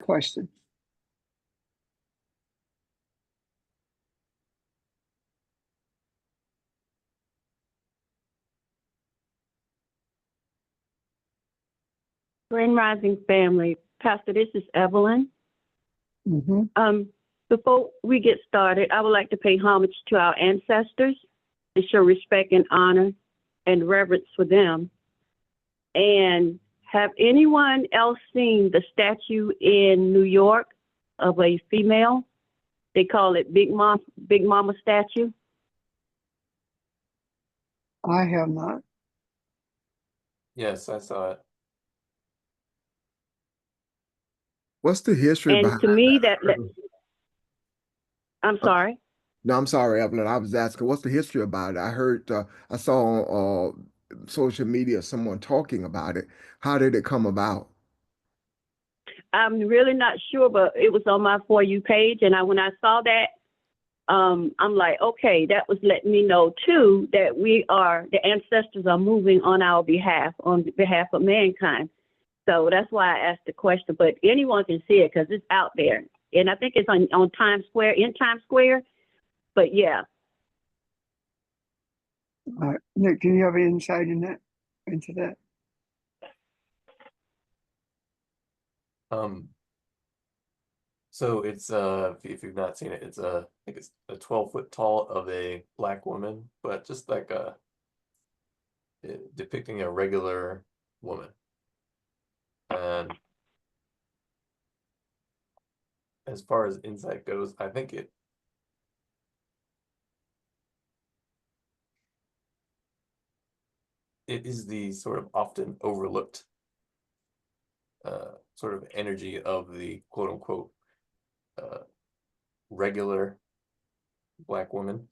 Question. Grand Rising family. Pastor, this is Evelyn. Mm-hmm. Before we get started, I would like to pay homage to our ancestors and show respect and honor and reverence for them. And have anyone else seen the statue in New York of a female? They call it Big Mama statue. I have not. Yes, I saw it. What's the history And behind to me, that? I'm sorry. No, I'm sorry, Evelyn. I was asking, what's the history about it? I heard, I saw on social media someone talking about it. How did it come about? I'm really not sure, but it was on my For You page. And when I saw that, I'm like, okay, that was letting me know too that the ancestors are moving on our behalf, on behalf of mankind. So that's why I asked the question. But anyone can see it because it's out there, and I think it's on Times Square, in Times Square. But yeah, Nick, do you have any insight into that? So it's if you've not seen it, it's I think it's a 12-foot tall of a black woman, but just like depicting a regular woman. And as far as insight goes, I think it is the sort of often overlooked sort of energy of the quote unquote regular black woman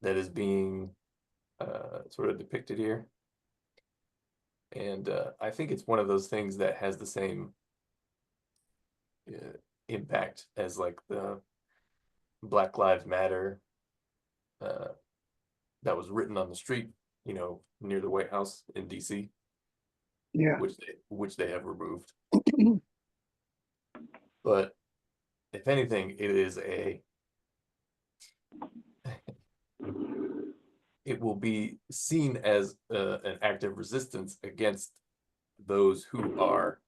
that is being sort of depicted here. And I think it's one of those things that has the same impact as like the Black Lives Matter that was written on the street, near the White House in DC. Yeah. Which they have removed. But if anything, it will be seen as an act of resistance against those who are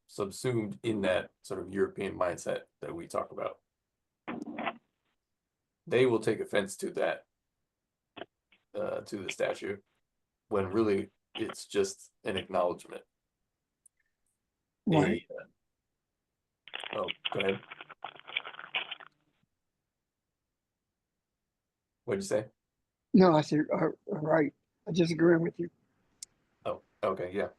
subsumed in that sort of European mindset that we talk about. They will take offense to that, to the statue, when really it's just an acknowledgement. Right. Oh, go ahead. What'd you say? No, I said, right. I just agree with you. Oh, okay, yeah.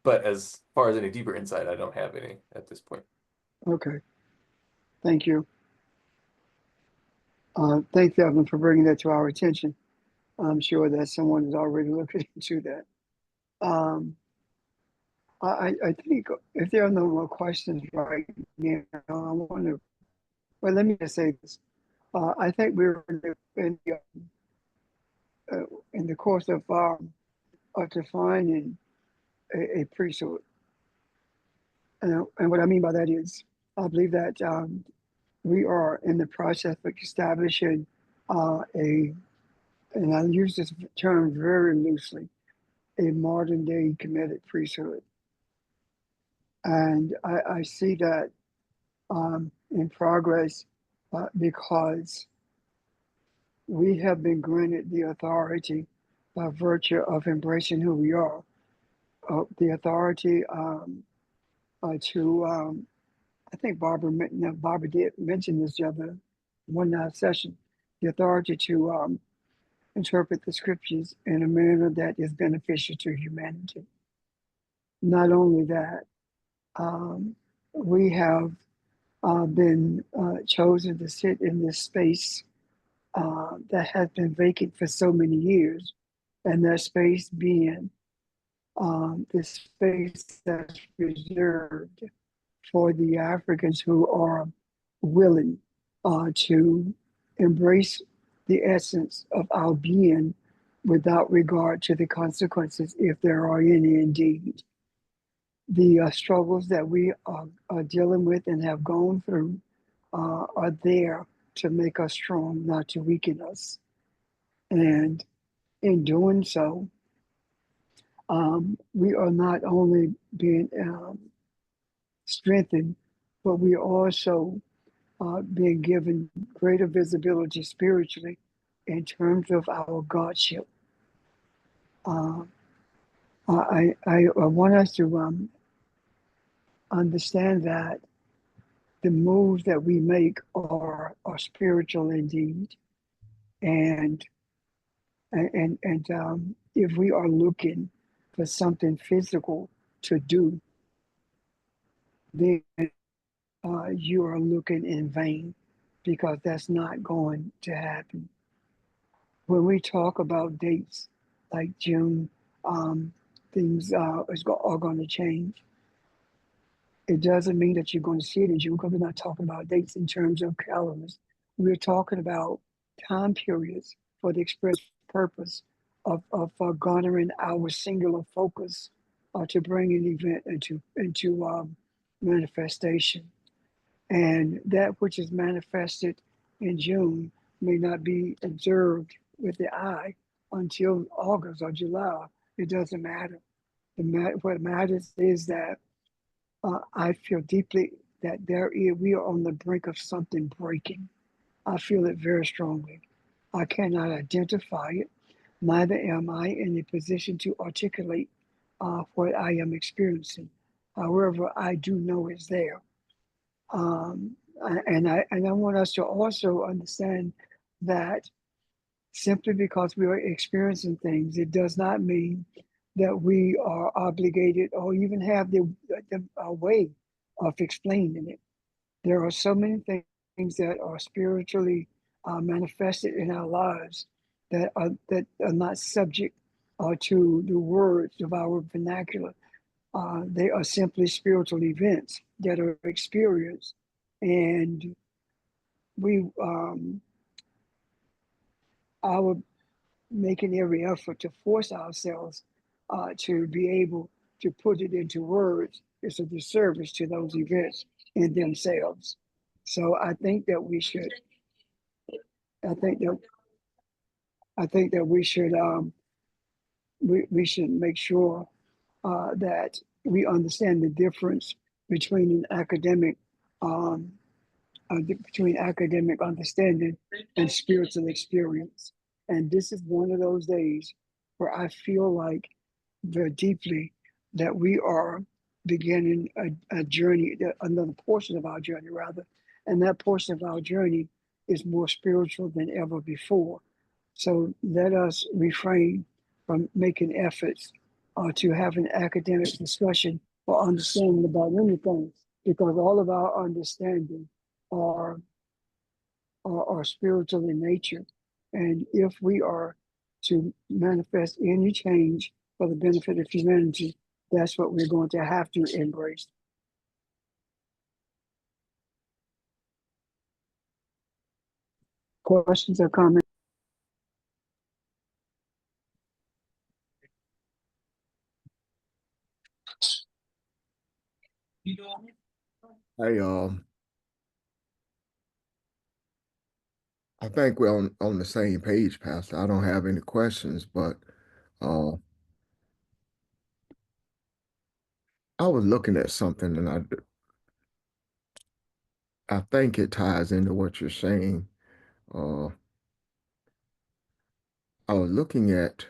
But as far as any deeper insight, I don't have any at this point. Okay. Thank you. Thanks, Evelyn, for bringing that to our attention. I'm sure that someone is already looking into that. I think if there are no more questions right now, I want to, well, let me just say this. I think we're in the course of defining a priesthood. And what I mean by that is, I believe that we are in the process of establishing and I use this term very loosely, a modern day committed priesthood. And I see that in progress because we have been granted the authority by virtue of embracing who we are, the authority to, I think Barbara did mention this the other one session, the authority to interpret the scriptures in a manner that is beneficial to humanity. Not only that, we have been chosen to sit in this space that has been vacant for so many years, and that space being the space that's reserved for the Africans who are willing to embrace the essence of our being without regard to the consequences, if there are any indeed. the struggles that we are dealing with and have gone through are there to make us strong, not to weaken us. And in doing so, we are not only being strengthened, but we are also being given greater visibility spiritually in terms of our Godship. Uh, I want us to understand that the moves that we make are spiritual indeed, and if we are looking for something physical to do, then you are looking in vain, because that's not going to happen. When we talk about dates like June, things are going to change. It doesn't mean that you're going to see it in June, because we're not talking about dates in terms of calendars. We're talking about time periods for the express purpose of garnering our singular focus to bring an event into manifestation. And that which is manifested in June may not be observed with the eye until August or July. It doesn't matter. What matters is that I feel deeply that we are on the brink of something breaking. I feel it very strongly. I cannot identify it, neither am I in a position to articulate what I am experiencing. However, I do know it's there. And I want us to also understand that simply because we are experiencing things, it does not mean that we are obligated or even have the way of explaining it. There are so many things that are spiritually manifested in our lives that are not subject to the words of our vernacular. They are simply spiritual events that are experienced, and we are making every effort to force ourselves to be able to put it into words is a disservice to those events in themselves. So I think that we should. I think that I think that we should make sure that we understand the difference between an academic between academic understanding and spiritual experience. And this is one of those days where I feel like very deeply that we are beginning a journey, another portion of our journey, rather. And that portion of our journey is more spiritual than ever before. So let us refrain from making efforts to have an academic discussion or understanding about anything, because all of our understanding are, are spiritual in nature. And if we are to manifest any change for the benefit of humanity, that's what we're going to have to embrace. Questions or comments? Hey, I think we're on the same page, Pastor. I don't have any questions, but uh, I was looking at something, and I think it ties into what you're saying. Uh, I was looking at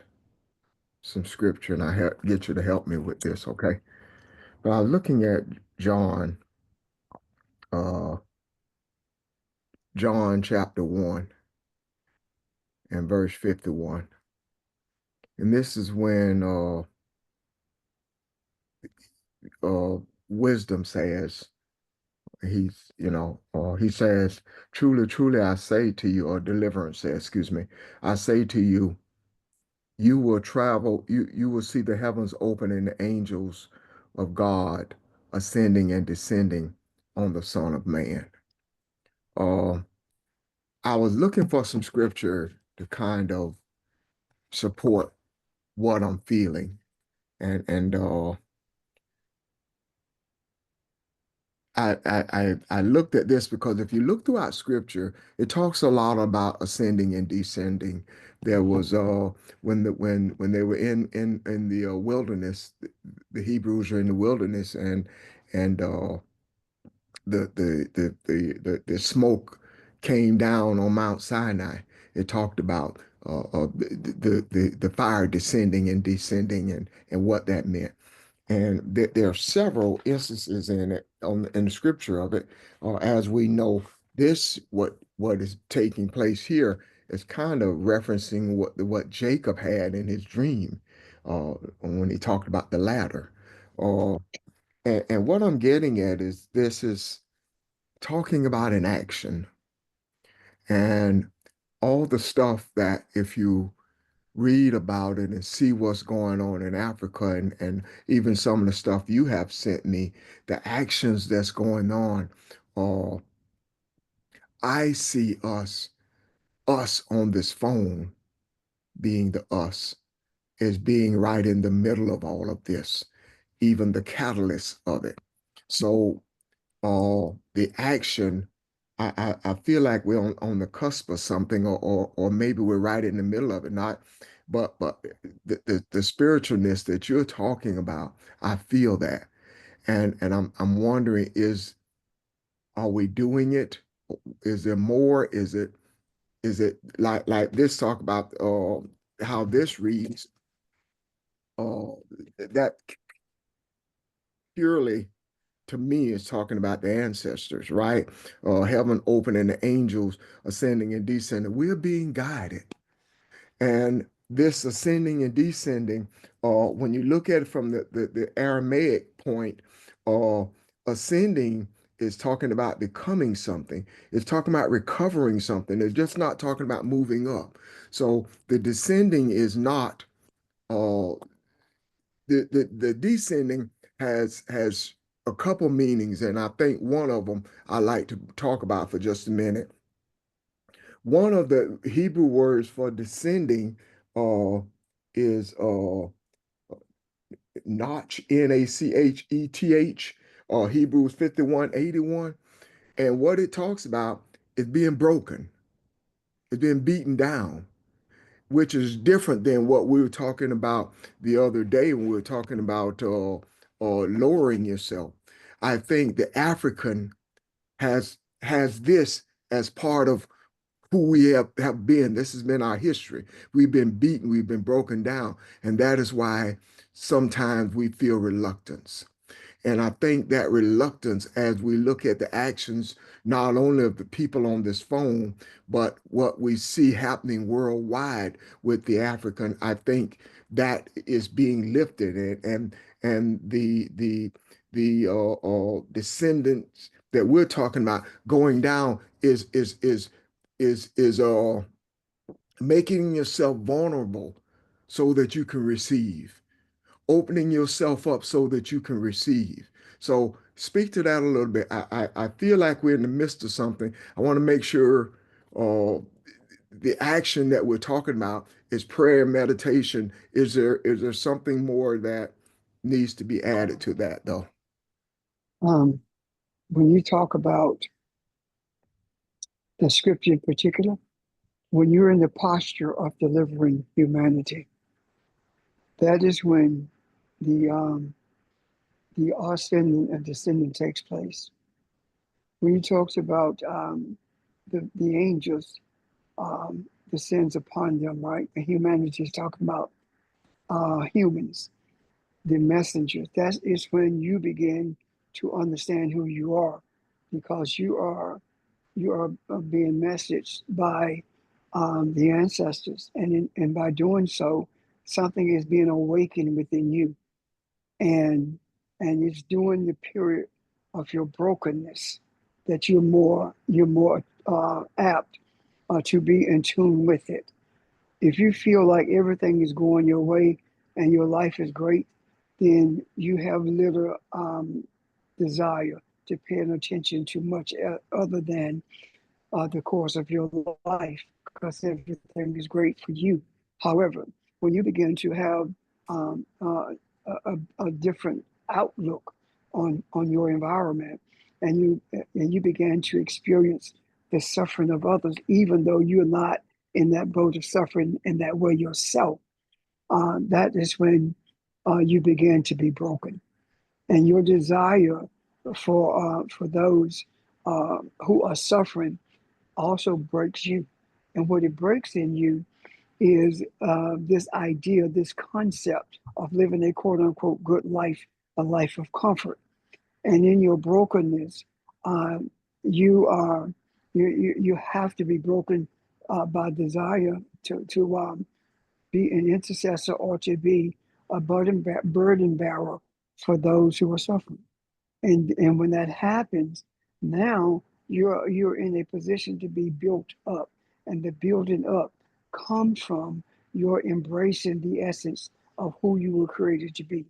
some scripture, and I get you to help me with this, okay? But I was looking at John, uh, John chapter 1 and verse 51. And this is when wisdom says, he says, truly, truly, I say to you, or deliverance says, excuse me, I say to you, you will travel, you will see the heavens open and the angels of God ascending and descending on the Son of Man. I was looking for some scripture to kind of support what I'm feeling. And I looked at this because if you look throughout scripture, it talks a lot about ascending and descending. There was when they were in the wilderness, the Hebrews are in the wilderness, and the smoke came down on Mount Sinai. It talked about the fire descending and descending and what that meant. And there are several instances in it in the scripture of it. As we know, what is taking place here is kind of referencing what Jacob had in his dream when he talked about the ladder. Uh, and what I'm getting at is this is talking about an action and all the stuff that if you read about it and see what's going on in Africa and even some of the stuff you have sent me, the actions that's going on, uh, I see us on this phone being the us, as being right in the middle of all of this, even the catalyst of it. So the action, I feel like we're on the cusp of something, or maybe we're right in the middle of it. Not, but the spiritualness that you're talking about, I feel that, and I'm wondering, are we doing it? Is there more? Is it like this talk about how this reads? Uh, that purely to me is talking about the ancestors, right? Heaven open and the angels ascending and descending. We're being guided. And this ascending and descending, when you look at it from the Aramaic point, uh, ascending is talking about becoming something. It's talking about recovering something. It's just not talking about moving up. So the descending is not uh, the descending has a couple meanings, and I think one of them I like to talk about for just a minute. One of the Hebrew words for descending is notch, Nacheth, Hebrews 51:81. And what it talks about is being broken, it's being beaten down, which is different than what we were talking about the other day when we were talking about lowering yourself. I think the African has this as part of who we have been. This has been our history. We've been beaten, we've been broken down, and that is why sometimes we feel reluctance. And I think that reluctance, as we look at the actions, not only of the people on this phone, but what we see happening worldwide with the African, I think that is being lifted, and the descendants that we're talking about going down is making yourself vulnerable so that you can receive, opening yourself up so that you can receive. So speak to that a little bit. I feel like we're in the midst of something. I want to make sure the action that we're talking about is prayer and meditation. Is there something more that needs to be added to that though? Um, when you talk about the scripture in particular, when you're in the posture of delivering humanity, that is when the ascending and descending takes place. When he talks about the angels descends upon them, right? The humanity is talking about humans, the messengers. That is when you begin to understand who you are, because you are being messaged by the ancestors, and by doing so, something is being awakened within you, and it's during the period of your brokenness that you're more apt to be in tune with it. If you feel like everything is going your way and your life is great, then you have little desire to pay attention to much other than the course of your life, because everything is great for you. However, when you begin to have a different outlook on your environment, and you began to experience the suffering of others, even though you're not in that boat of suffering in that way yourself. That is when you began to be broken, and your desire for those who are suffering also breaks you. And what it breaks in you is this idea, this concept of living a quote unquote good life, a life of comfort. And in your brokenness, um, you are you have to be broken by desire to be an intercessor or to be a burden bearer for those who are suffering. And when that happens, now you're in a position to be built up, and the building up comes from your embracing the essence of who you were created to be,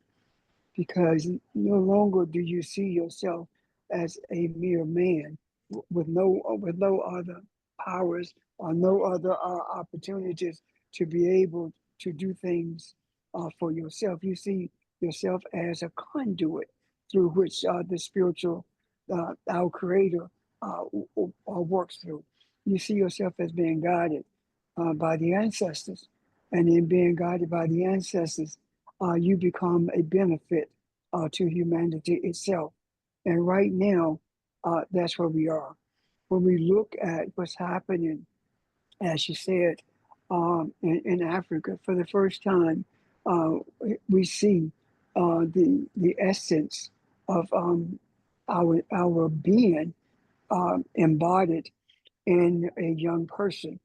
because no longer do you see yourself as a mere man with no other powers or no other opportunities to be able to do things for yourself. You see yourself as a conduit through which the spiritual, our Creator, works through. You see yourself as being guided by the ancestors, and in being guided by the ancestors, you become a benefit to humanity itself. And right now, that's where we are. When we look at what's happening, as you said, in Africa, for the first time, uh, we see the essence of our being embodied in a young person.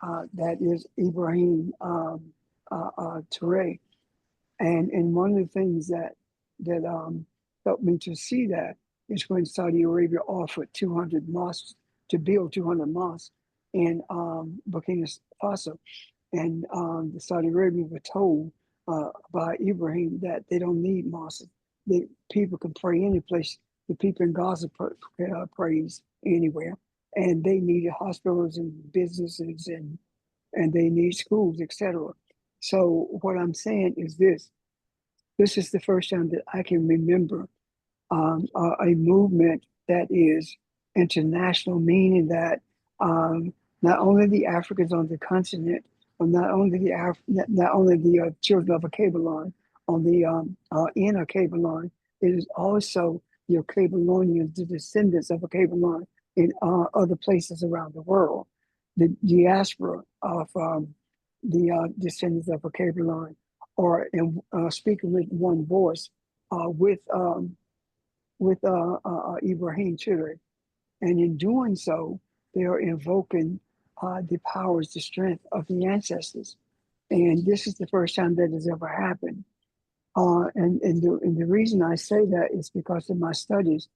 That is Ibrahim Touré. And one of the things that helped me to see that is when Saudi Arabia offered 200 mosques to build 200 mosques in Burkina Faso, and the Saudi Arabia were told by Ibrahim that they don't need mosques. The people can pray any place. The people in Gaza praise anywhere, and they needed hospitals and businesses and they need schools, etc. So what I'm saying is this: this is the first time that I can remember a movement that is international, meaning that not only the Africans on the continent, or not only not only the children of a Cabelon on the inner Cabelon, it is also your Cabelonians, the descendants of a Cabelon in other places around the world, the diaspora of the descendants of a Cabelon, or in speaking with one voice with Ibrahim Chile. And in doing so, they are invoking the powers, the strength of the ancestors. And this is the first time that has ever happened. And the reason I say that is because in my studies,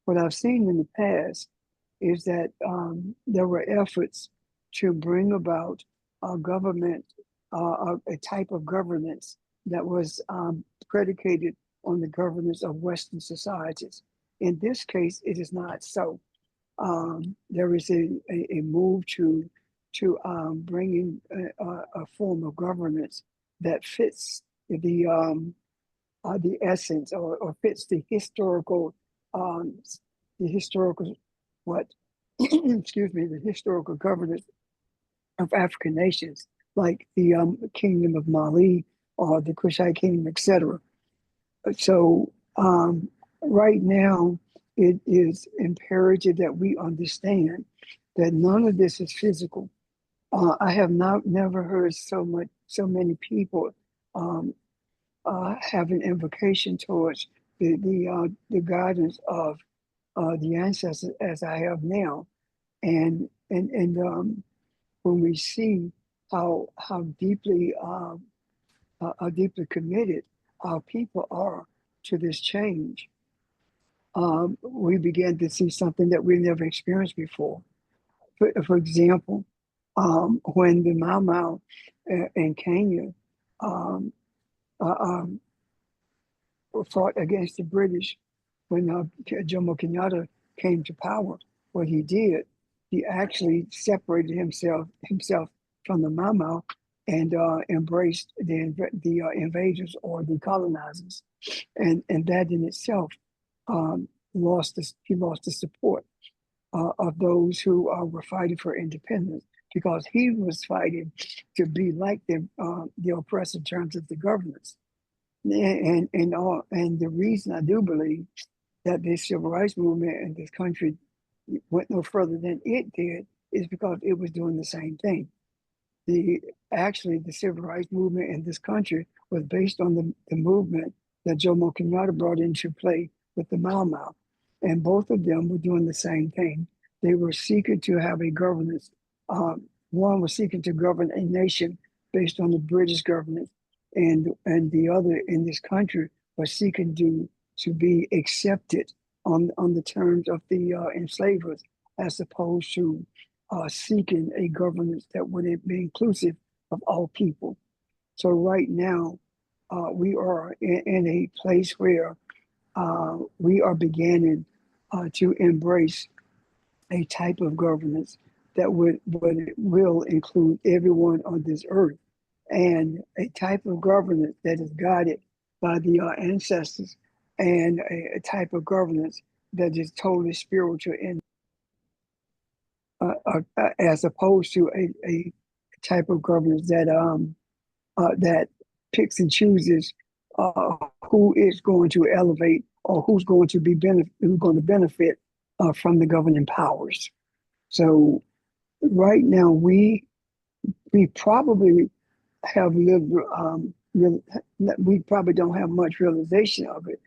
what I've seen in the past is that there were efforts to bring about a government, a type of governance that was predicated on the governance of Western societies. In this case, it is not so. There is a move to bring in a form of governance that fits the essence, or fits the historical what excuse me, the historical governance of African nations, like the Kingdom of Mali or the Kushite Kingdom, etc. So right now, it is imperative that we understand that none of this is physical. I have never heard so many people have an invocation towards the guidance of the ancestors as I have now, and when we see how deeply committed our people are to this change, we began to see something that we never experienced before. For example, when the Mau Mau in Kenya um, fought against the British, when Jomo Kenyatta came to power, what he did, he actually separated himself from the Mau Mau and embraced the invaders or the colonizers, and that in itself he lost the support of those who were fighting for independence, because he was fighting to be like the oppressor in terms of the governance. And the reason I do believe that the civil rights movement in this country went no further than it did is because it was doing the same thing. The civil rights movement in this country was based on the movement that Jomo Kenyatta brought into play with the Mau Mau. And both of them were doing the same thing. They were seeking to have a governance. One was seeking to govern a nation based on the British governance, and the other in this country was seeking to be accepted on the terms of the enslavers, as opposed to seeking a governance that would be inclusive of all people. So right now, we are in a place where we are beginning to embrace a type of governance that will include everyone on this earth, and a type of governance that is guided by the ancestors, and a type of governance that is totally spiritual and as opposed to a type of governance that picks and chooses who is going to elevate, or who's going to benefit from the governing powers. So right now we probably have lived. We probably don't have much realization of it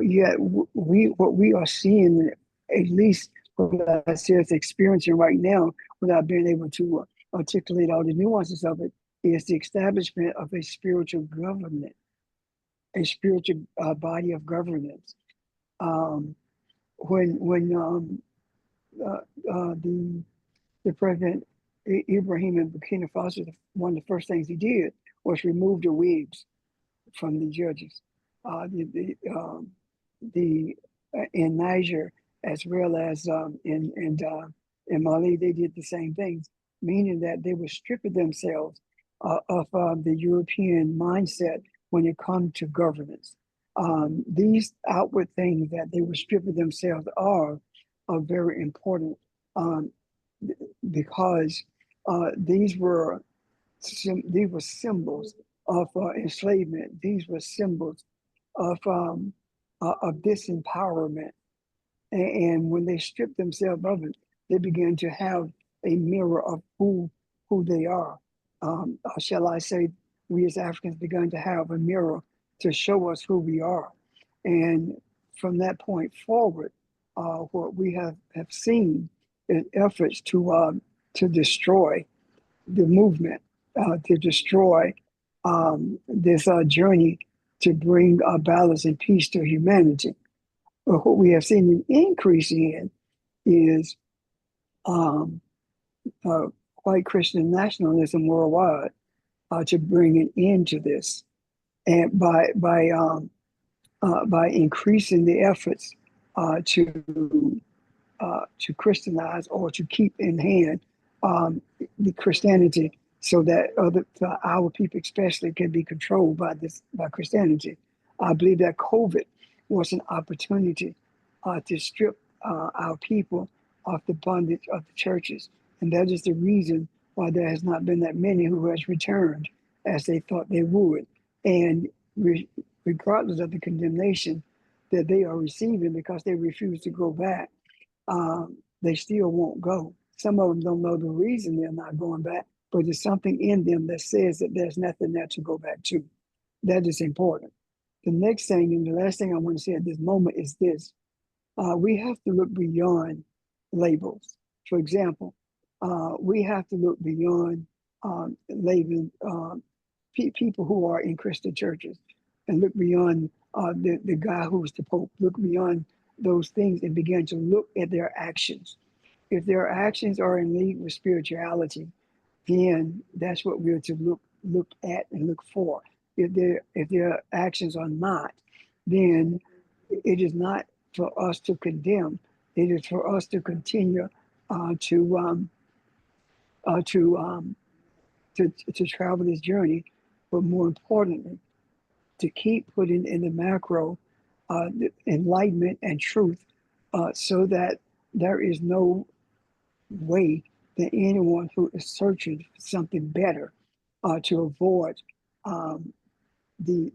yet. What we are seeing, at least what I say is experiencing right now, without being able to articulate all the nuances of it, is the establishment of a spiritual government, a spiritual body of governance. When the president Ibrahim in Burkina Faso, one of the first things he did was remove the wigs from the judges. In Niger, as well as in Mali, they did the same things, meaning that they were stripping themselves of the European mindset when it comes to governance. These outward things that they were stripping themselves are very important, because these were symbols of enslavement. These were symbols of disempowerment. And when they stripped themselves of it, they began to have a mirror of who they are. Shall I say, we as Africans began to have a mirror to show us who we are. And from that point forward, what we have seen is efforts to destroy the movement, to destroy this journey to bring balance and peace to humanity. But what we have seen an increase in is white Christian nationalism worldwide, to bring an end to this, and by increasing the efforts to Christianize, or to keep in hand the Christianity, so that our people especially can be controlled by Christianity. I believe that COVID was an opportunity to strip our people of the bondage of the churches. And that is the reason why there has not been that many who has returned as they thought they would. And regardless of the condemnation that they are receiving because they refuse to go back, they still won't go. Some of them don't know the reason they're not going back, but there's something in them that says that there's nothing there to go back to. That is important. The next thing, and the last thing I want to say at this moment, is this. We have to look beyond labels. For example, we have to look beyond labeling people who are in Christian churches, and look beyond the guy who's the Pope, look beyond those things and begin to look at their actions. If their actions are in league with spirituality, then that's what we're to look at and look for. If their actions are not, then it is not for us to condemn. It is for us to continue to travel this journey, but more importantly, to keep putting in the macro enlightenment and truth, so that there is no way that anyone who is searching for something better, to avoid um, the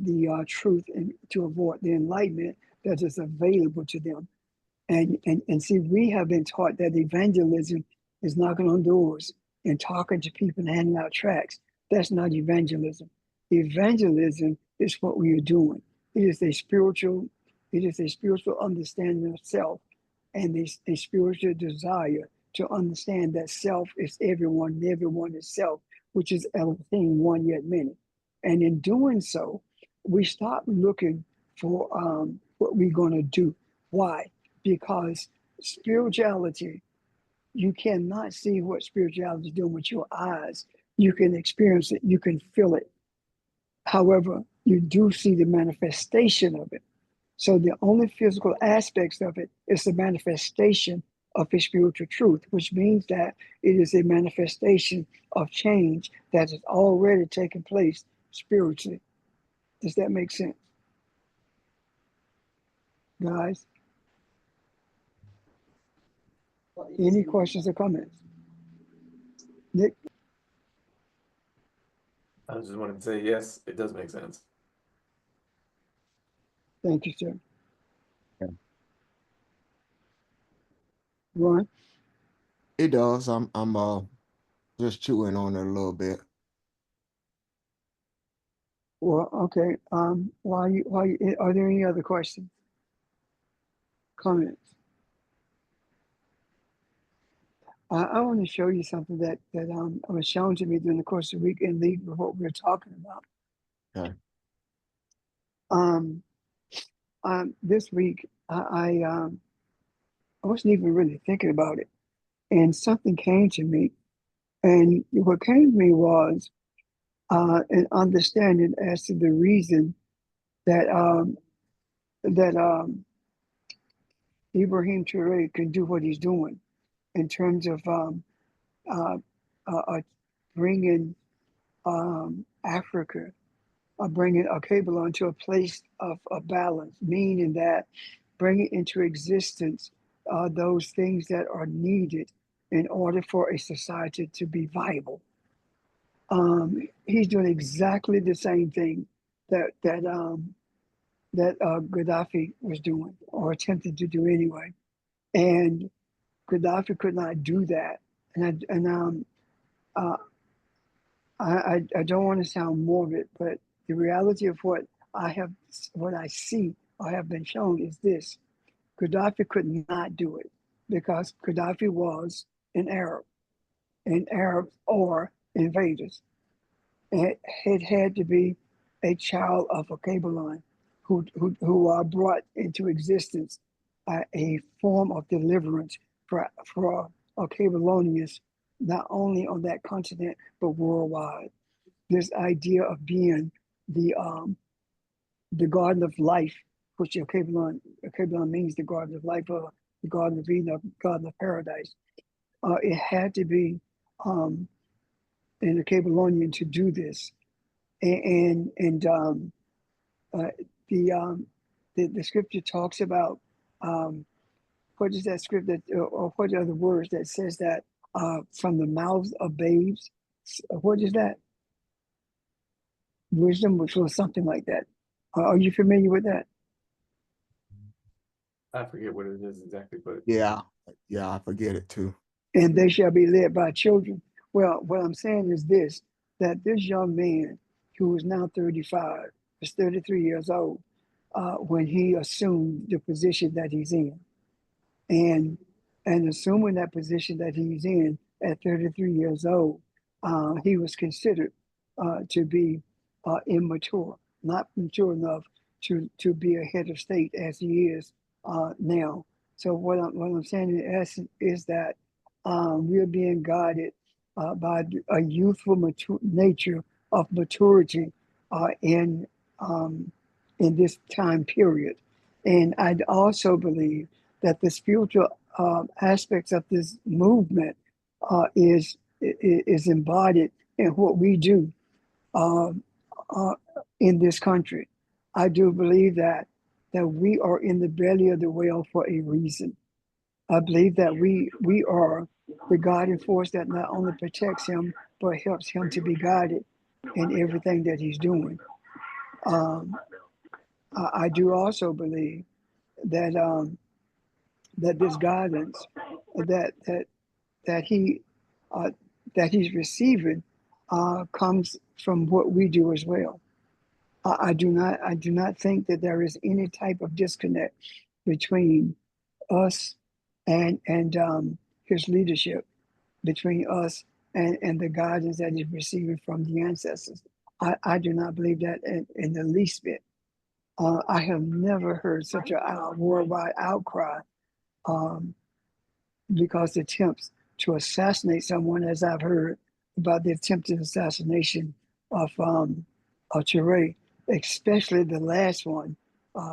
truth, and to avoid the enlightenment that is available to them. And see, we have been taught that evangelism is knocking on doors and talking to people and handing out tracts. That's not evangelism. Evangelism is what we are doing. It is a spiritual, it is a spiritual understanding of self, and a spiritual desire to understand that self is everyone, and everyone is self, which is Elohim, one yet many. And in doing so, we stop looking for what we're going to do. Why? Because spirituality, you cannot see what spirituality is doing with your eyes. You can experience it, you can feel it. However, you do see the manifestation of it. So the only physical aspects of it is the manifestation of a spiritual truth, which means that it is a manifestation of change that has already taken place spiritually. Does that make sense, guys? Any questions or comments? Nick? I just wanted to say, yes, it does make sense. Thank you, sir. Yeah. Ron? It does. I'm just chewing on it a little bit. Well, okay. Are there any other questions? Comments? I want to show you something that was shown to me during the course of the week in league with what we were talking about. Okay. This week I wasn't even really thinking about it, and something came to me, and what came to me was an understanding as to the reason that that Ibrahim Traoré can do what he's doing in terms of uh, bringing Africa, bringing Kabbalah to a place of balance, meaning that bringing into existence those things that are needed in order for a society to be viable. He's doing exactly the same thing that Gaddafi was doing, or attempted to do anyway, and Gaddafi could not do that. Uh, I don't want to sound morbid, but the reality of what I see or have been shown is this: Gaddafi could not do it because Gaddafi was an Arab, and Arabs are invaders. It had to be a child of a Kabbalah who are brought into existence a form of deliverance for Kabbalonians, not only on that continent but worldwide. This idea of being the garden of life, which Kabbalah means the garden of life, or the garden of Eden, or garden of paradise. It had to be in the Kabbalonian to do this, and uh, the scripture talks about what is that script that, or what are the words that says that from the mouths of babes? What is that? Wisdom, which was something like that. Are you familiar with that? I forget what it is exactly, but Yeah. Yeah, I forget it too. And they shall be led by children. Well, what I'm saying is this: that this young man, who is now 35, was 33 years old when he assumed the position that he's in, and assuming that position that he's in at 33 years old, he was considered to be immature, not mature enough to be a head of state as he is now. So what I'm saying in essence is that we're being guided by a youthful nature of maturity in this time period, and I also believe that the spiritual aspects of this movement is embodied in what we do um, uh, in this country. I do believe that that we are in the belly of the whale for a reason. I believe that we are the guiding force that not only protects him, but helps him to be guided in everything that he's doing. Um, I do also believe that that this guidance that that that he uh, that he's receiving comes from what we do as well. I do not think that there is any type of disconnect between us and his leadership, between us and the guidance that he's receiving from the ancestors. I do not believe that in the least bit. I have never heard such a worldwide outcry um, because the attempts to assassinate someone, as I've heard about the attempted assassination of Ture, especially the last one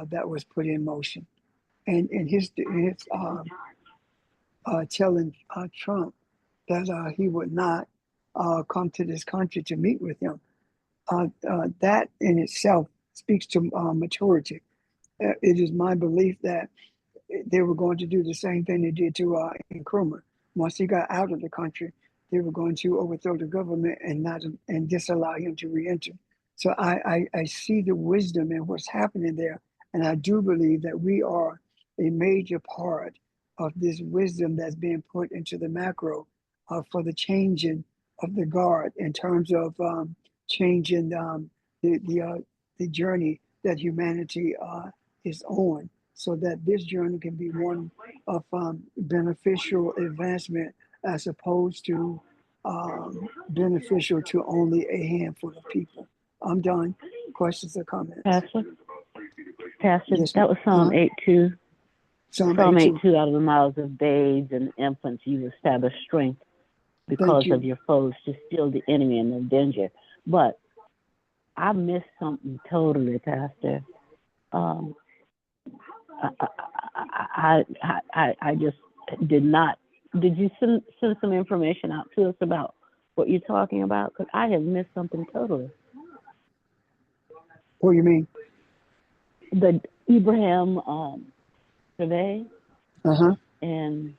that was put in motion, and his telling Trump that he would not come to this country to meet with him. That in itself speaks to maturity. It is my belief that they were going to do the same thing they did to Nkrumah. Once he got out of the country, they were going to overthrow the government and not and disallow him to reenter. So I see the wisdom in what's happening there, and I do believe that we are a major part of this wisdom that's being put into the macro for the changing of the guard in terms of changing the journey that humanity is on, so that this journey can be one of beneficial advancement as opposed to beneficial to only a handful of people. I'm done. Questions or comments? Pastor, Yes, that was Psalm 8:2. Psalm Psalm 8:2. 8:2, out of the mouths of babes and infants, you establish strength because you. of your foes to still the enemy and the danger. But I missed something totally, Pastor. I just did not. Did you send some information out to us about what you're talking about? Because I have missed something totally. What do you mean? The Ibrahim survey Uh-huh. and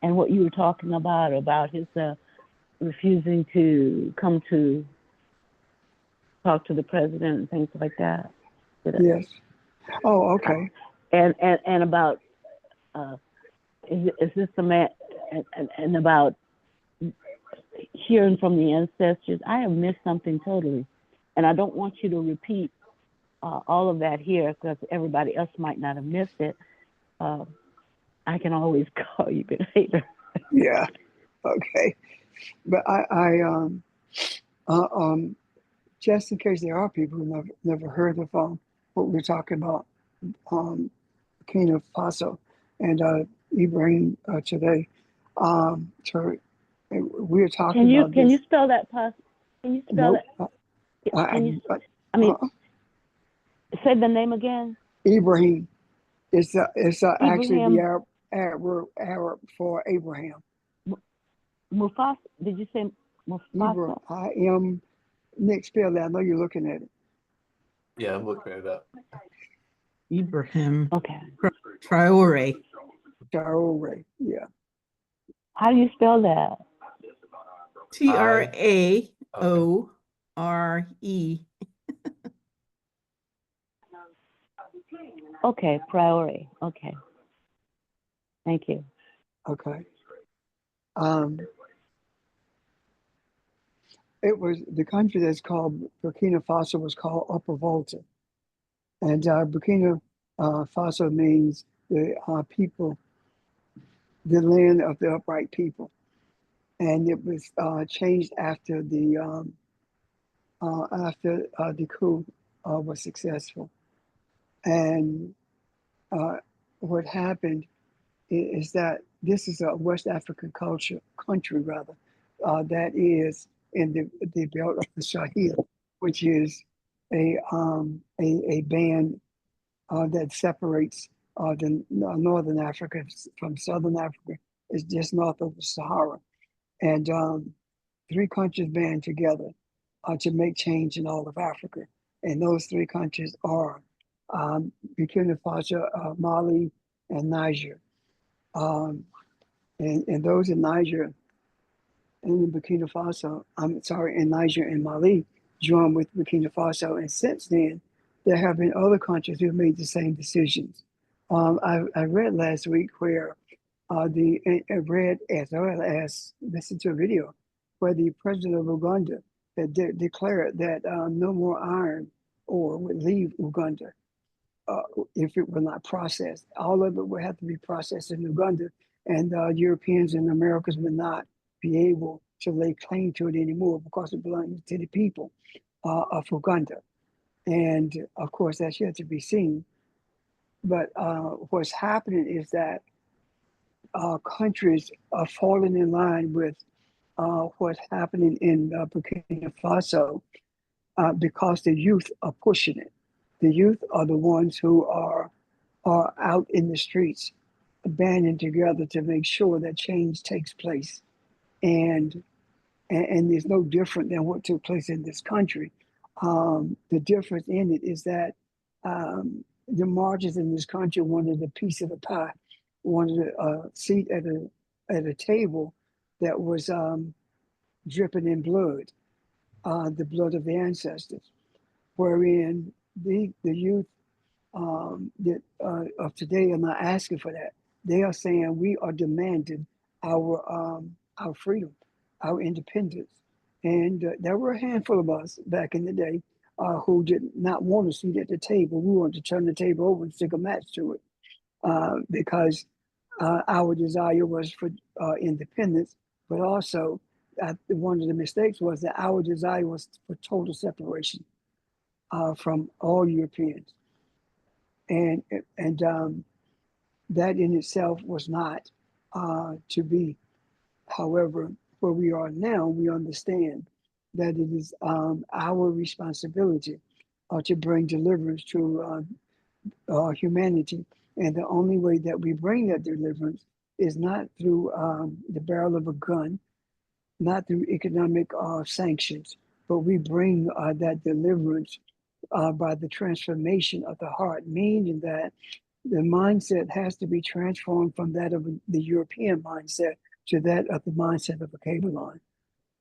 what you were talking about his refusing to come to talk to the president and things like that. Yes. Oh, okay. And about is this the man and about hearing from the ancestors? I have missed something totally, and I don't want you to repeat all of that here because everybody else might not have missed it. I can always call you later. Yeah. Okay. But just in case there are people who never heard of what we're talking about, Burkina Faso and Ibrahim today. We're talking about Can this. you spell that? Can you spell Nope. it? I mean, say the name again. Ibrahim. It's actually Ibrahim. the Arab for Abraham. Mufasa. Did you say Mufasa? I am. Nick, spell that. I know you're looking at it. Yeah, I'm looking it up. Ibrahim Okay. Traore. Traore. Yeah. How do you spell that? Traore. Okay, priority. Okay. Thank you. Okay. It was the country that's called Burkina Faso was called Upper Volta, and Burkina Faso means the people, the land of the upright people, and it was changed after the coup was successful. And what happened is that this is a West African country rather, that is in the belt of the Sahel, which is a band that separates the northern Africa from southern Africa. It's just north of the Sahara, and three countries band together to make change in all of Africa, and those three countries are Burkina Faso, Mali, and Niger. And those in Niger and in Burkina Faso, I'm sorry, in Niger and Mali joined with Burkina Faso. And since then, there have been other countries who have made the same decisions. I read last week where I read as well as listened to a video where the president of Uganda had declared that no more iron ore would leave Uganda if it were not processed. All of it would have to be processed in Uganda, and Europeans and Americans would not be able to lay claim to it anymore because it belongs to the people of Uganda. And of course, that's yet to be seen. But what's happening is that countries are falling in line with what's happening in Burkina Faso because the youth are pushing it. The youth are the ones who are out in the streets, banding together to make sure that change takes place. And it's no different than what took place in this country. The difference in it is that the margins in this country wanted a piece of the pie, wanted a seat at a table that was dripping in blood, the blood of the ancestors, wherein the youth of today are not asking for that. They are saying we are demanding our freedom, our independence. And there were a handful of us back in the day who did not want a seat at the table. We wanted to turn the table over and stick a match to it because our desire was for independence, but also one of the mistakes was that our desire was for total separation from all Europeans. And that in itself was not to be. However, where we are now, we understand that it is our responsibility to bring deliverance to humanity. And the only way that we bring that deliverance is not through the barrel of a gun, not through economic sanctions, but we bring that deliverance by the transformation of the heart, meaning that the mindset has to be transformed from that of the European mindset to that of the mindset of a Kabbalah.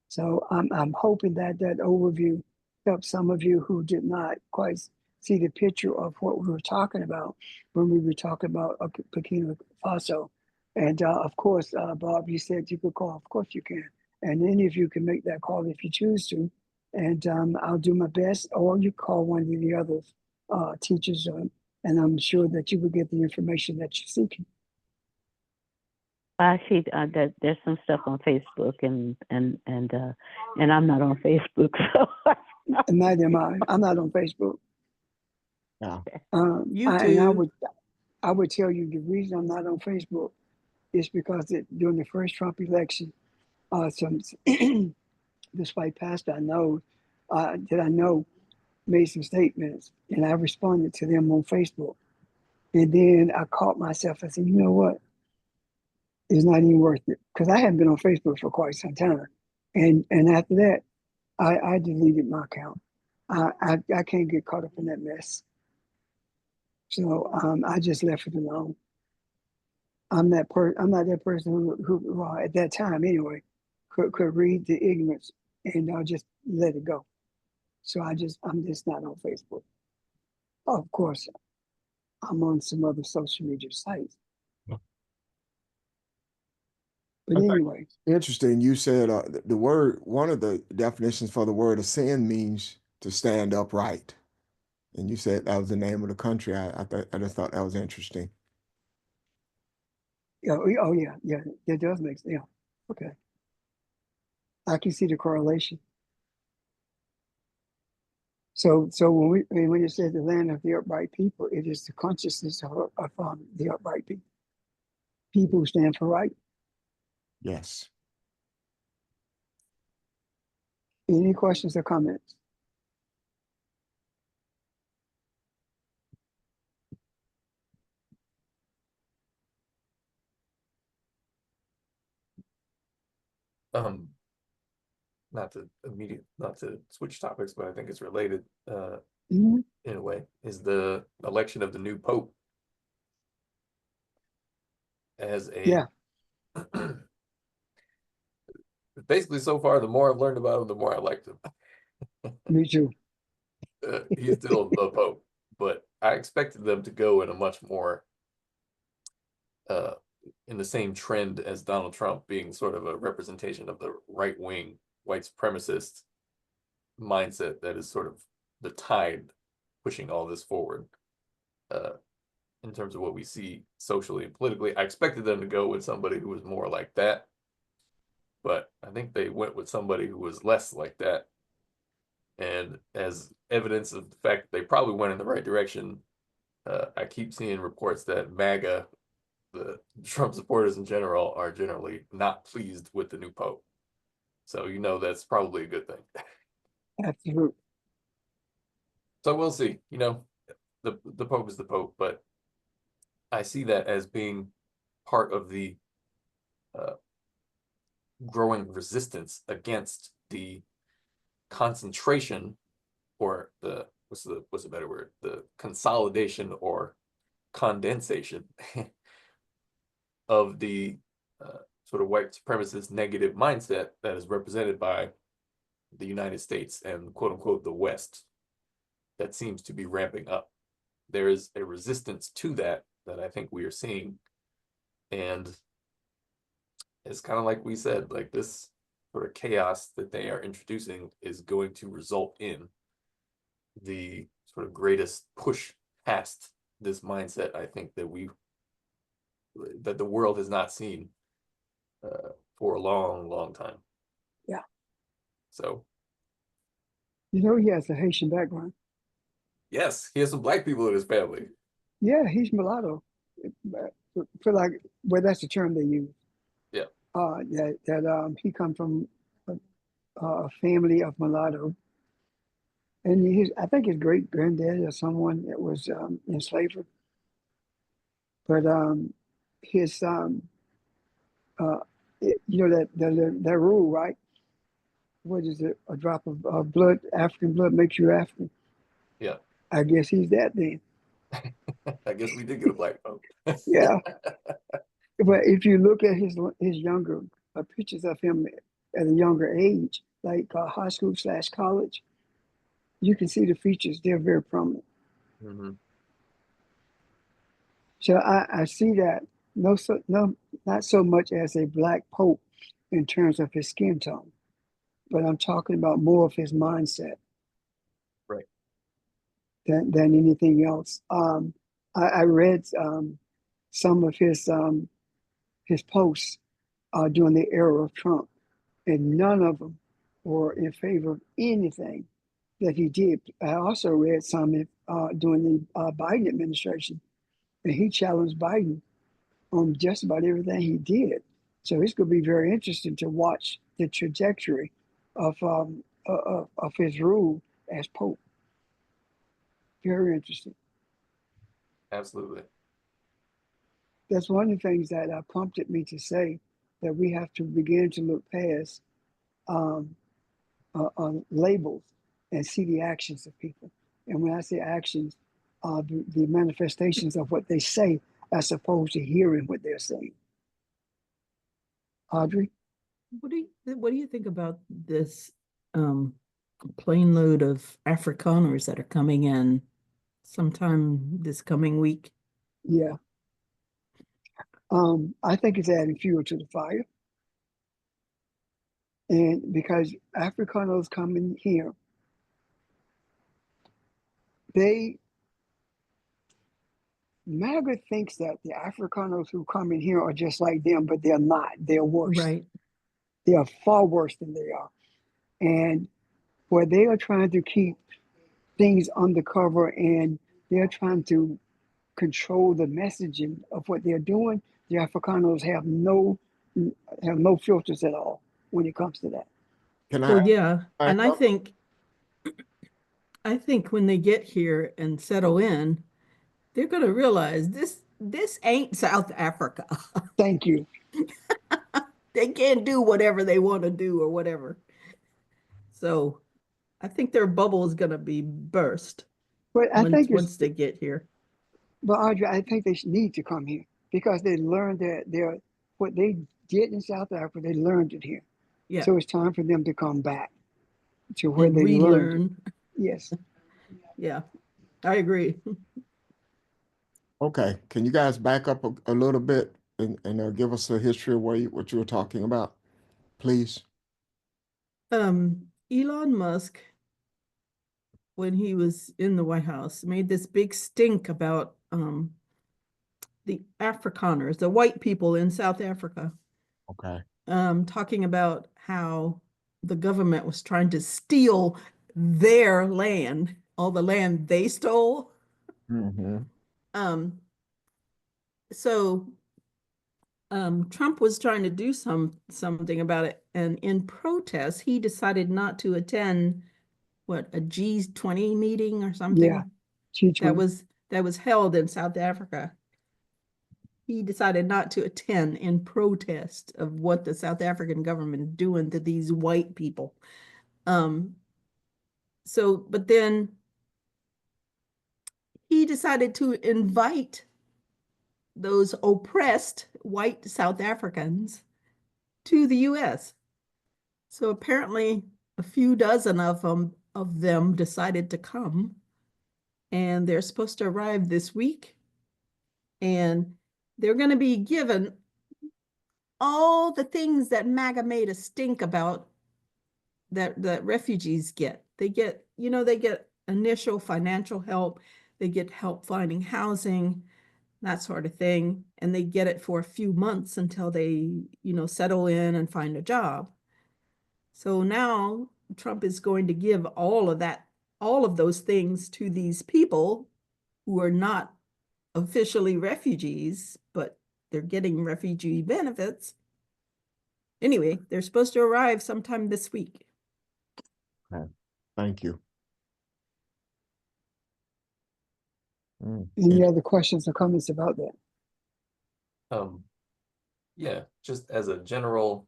So I'm hoping that that overview helps some of you who did not quite see the picture of what we were talking about when we were talking about Burkina Faso. And of course, Bob, you said you could call. Of course you can. And any of you can make that call if you choose to. And I'll do my best, or you call one of the other teachers, and I'm sure that you will get the information that you're seeking. Actually, there's some stuff on Facebook, and I'm not on Facebook, so. And neither am I. I'm not on Facebook. No. You And do. I would tell you the reason I'm not on Facebook is because during the first Trump election, some this white pastor I know that I know made some statements, and I responded to them on Facebook. And then I caught myself. I said, you know what? It's not even worth it, because I haven't been on Facebook for quite some time. And after that, I deleted my account. I can't get caught up in that mess. So I just left it alone. I'm not that person who at that time anyway could read the ignorance and just let it go. So I'm just not on Facebook. Of course, I'm on some other social media sites. But Okay. anyway, Interesting. You said the word, one of the definitions for the word ascend means to stand upright. And you said that was the name of the country. I just thought that was interesting. oh yeah, it does make sense. Yeah, okay. I can see the correlation. So when it says the land of the upright people, it is the consciousness of the upright people. People who stand for right. Yes. Any questions or comments? Not to switch topics, but I think it's related. Mhm. in a way, is the election of the new pope as a Yeah, basically so far, the more I've learned about him, the more I liked him. me too. He's still the pope, but I expected them to go in a much more uh in the same trend as Donald Trump, being sort of a representation of the right wing white supremacist mindset that is sort of the tide pushing all this forward. Uh, in terms of what we see socially and politically, I expected them to go with somebody who was more like that, but I think they went with somebody who was less like that. And as evidence of the fact that they probably went in the right direction, I keep seeing reports that MAGA, the Trump supporters in general, are generally not pleased with the new pope. So that's probably a good thing. Absolutely. So we'll see. The pope is the pope, but I see that as being part of the uh, growing resistance against the concentration, or the what's the better word, the consolidation or condensation of the sort of white supremacist negative mindset that is represented by the United States and quote unquote the West, that seems to be ramping up. There is a resistance to that I think we are seeing, and it's kind of like we said, like this sort of chaos that they are introducing is going to result in the sort of greatest push past this mindset, I think, that the world has not seen for a long, long time. Yeah. So He has a Haitian background. yes, he has some black people in his family. Yeah, he's mulatto. For like, well, that's the term they use. Yeah. That he come from a family of mulatto, and I think his great granddad or someone that was enslaved. But his uh, that rule, right? What is it? A drop of blood, African blood makes you African. Yeah. I guess he's that then. I guess we did get a black pope. Yeah. But if you look at his younger pictures of him at a younger age, like high school / college, you can see the features. They're very prominent. Mm-hmm. So I see that no, not so much as a black pope in terms of his skin tone, but I'm talking about more of his mindset, Right. Than anything else. I read some of his posts during the era of Trump, and none of them were in favor of anything that he did. I also read some during the Biden administration, and he challenged Biden on just about everything he did. So it's going to be very interesting to watch the trajectory of his rule as Pope. Very interesting. Absolutely. That's one of the things that prompted me to say that we have to begin to look past um, labels and see the actions of people. And when I say actions, the manifestations of what they say as opposed to hearing what they're saying. Audrey? What do you think about this plane load of Afrikaners that are coming in sometime this coming week? Yeah. I think it's adding fuel to the fire. And because Afrikaners coming here, MAGA thinks that the Afrikaners who come in here are just like them, but they're not. They're worse. Right. They are far worse than they are. And where they are trying to keep things undercover and they're trying to control the messaging of what they're doing, the Afrikaners have no filters at all when it comes to that. Can So I? yeah, I and I think when they get here and settle in, they're going to realize this ain't South Africa. Thank you. They can't do whatever they want to do or whatever. So I think their bubble is going to be burst. But I think once they get here. but Audrey, I think they need to come here because they learned that what they did in South Africa, they learned it here. Yeah, So it's time for them to come back to where and they learned it. relearn. Yes. Yeah, I agree. Okay, can you guys back up a little bit and give us a history of what you were talking about, please? Elon Musk, when he was in the White House, made this big stink about the Afrikaners, the white people in South Africa, Okay. talking about how the government was trying to steal their land, all the land they stole. Mm-hmm. Um, so Trump was trying to do something about it, and in protest, he decided not to attend a G20 meeting or Yeah. something G20. that was held in South Africa. He decided not to attend in protest of what the South African government is doing to these white people. But then he decided to invite those oppressed white South Africans to the US. So apparently a few dozen of them decided to come, and they're supposed to arrive this week, and they're going to be given all the things that MAGA made a stink about that refugees get. They get initial financial help, they get help finding housing, that sort of thing, and they get it for a few months until they, settle in and find a job. So now Trump is going to give all of those things to these people who are not officially refugees, but they're getting refugee benefits. Anyway, they're supposed to arrive sometime this week. Okay. Thank you. Any other questions or comments about that? Yeah, just as a general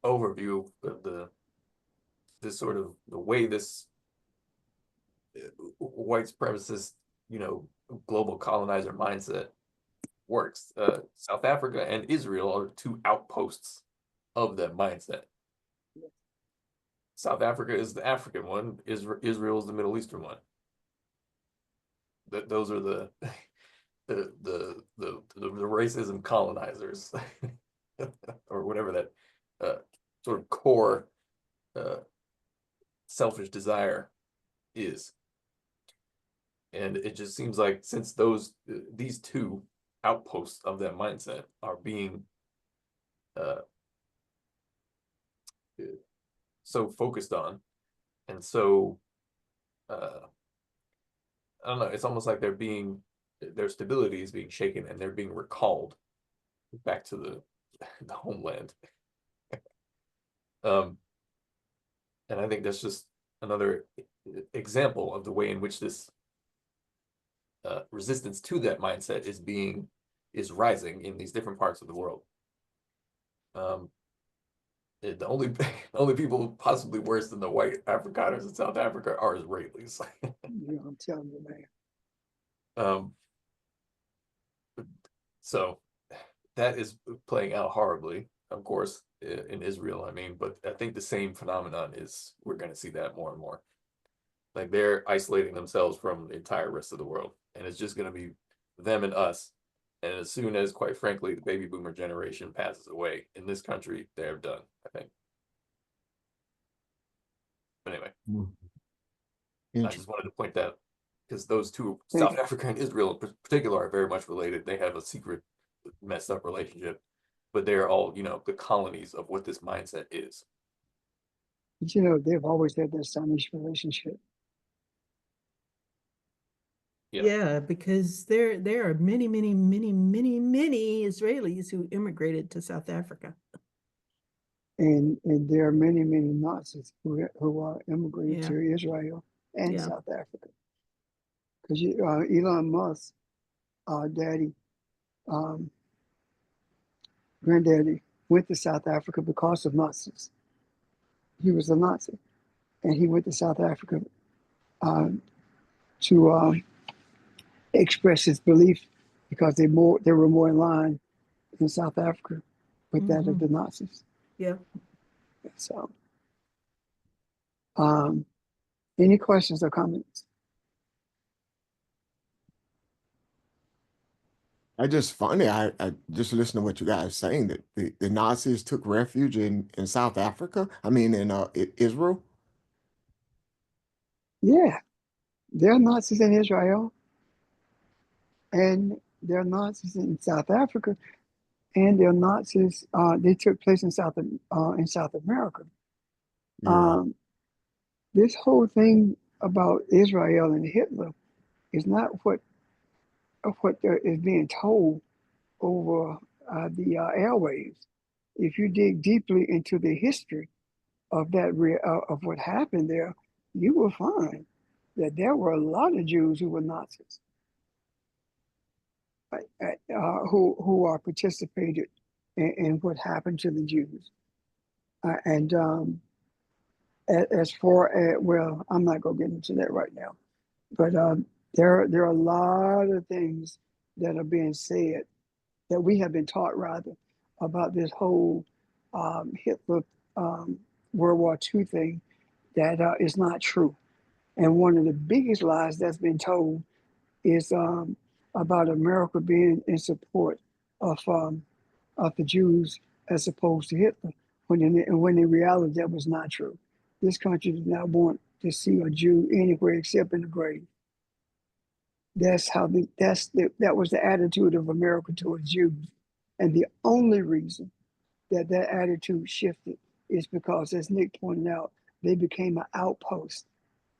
overview of this sort of the way this white supremacist, global colonizer mindset works. South Africa and Israel are two outposts of that mindset. South Africa is the African one. Israel is the Middle Eastern one. Those are the racism colonizers, or whatever that sort of core selfish desire is. And it just seems like since these two outposts of that mindset are being so focused on, and so I don't know, it's almost like their stability is being shaken and they're being recalled back to the homeland. And I think that's just another example of the way in which this resistance to that mindset is rising in these different parts of the world. The only people possibly worse than the white Afrikaners in South Africa are Israelis. Yeah, I'm telling you, man. So that is playing out horribly, of course, in Israel. I mean, but I think the same phenomenon we're going to see that more and more. Like they're isolating themselves from the entire rest of the world, and it's just going to be them and us. And as soon as, quite frankly, the baby boomer generation passes away in this country, they're done, I think. But anyway, I just wanted to point that because those two, South Africa and Israel in particular, are very much related. They have a secret, messed up relationship, but they're all, the colonies of what this mindset is. But they've always had that Spanish relationship. Yeah, because there are many, many, many, many, many Israelis who immigrated to South Africa. And there are many, many Nazis who are immigrated to Israel and South Africa. Because Elon Musk, daddy, granddaddy, went to South Africa because of Nazis. He was a Nazi. and he went to South Africa to express his belief because they were more in line in South Africa with that of the Nazis. Yeah. So, any questions or comments? I just funny. I just listen to what you guys saying that the Nazis took refuge in South Africa. I mean, in Israel. Yeah, there are Nazis in Israel, and there are Nazis in South Africa, and there are Nazis. They took place in South America. Yeah. This whole thing about Israel and Hitler is not what is being told over the airwaves. If you dig deeply into the history of of what happened there, you will find that there were a lot of Jews who were Nazis, who are participated in what happened to the Jews. And as far as, well, I'm not going to get into that right now, but there are a lot of things that are being said that we have been taught rather about this whole Hitler World War II thing that is not true. And one of the biggest lies that's been told is about America being in support of the Jews as opposed to Hitler, when in reality that was not true. This country did not want to see a Jew anywhere except in the grave. That was the attitude of America towards Jews, and the only reason that attitude shifted is because, as Nick pointed out, they became an outpost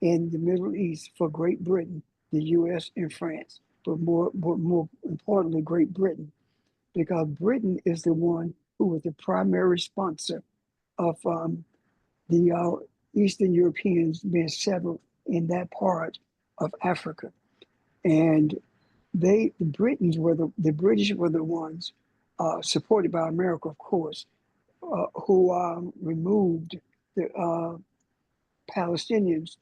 in the Middle East for Great Britain, the U.S. and France, but more importantly, Great Britain, because Britain is the one who was the primary sponsor of the Eastern Europeans being settled in that part of Africa. And the British were the ones, supported by America, of course, who removed the Palestinians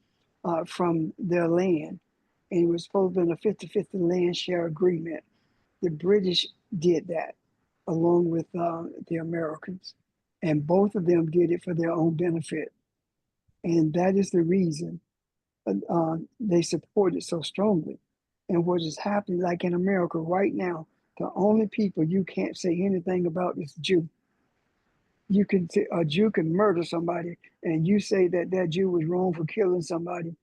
from their land. And it was supposed to be a 50-50 land share agreement. The British did that along with the Americans. And both of them did it for their own benefit. And that is the reason they support it so strongly. And what is happening, like in America right now, the only people you can't say anything about is Jew. A Jew can murder somebody, and you say that that Jew was wrong for killing somebody,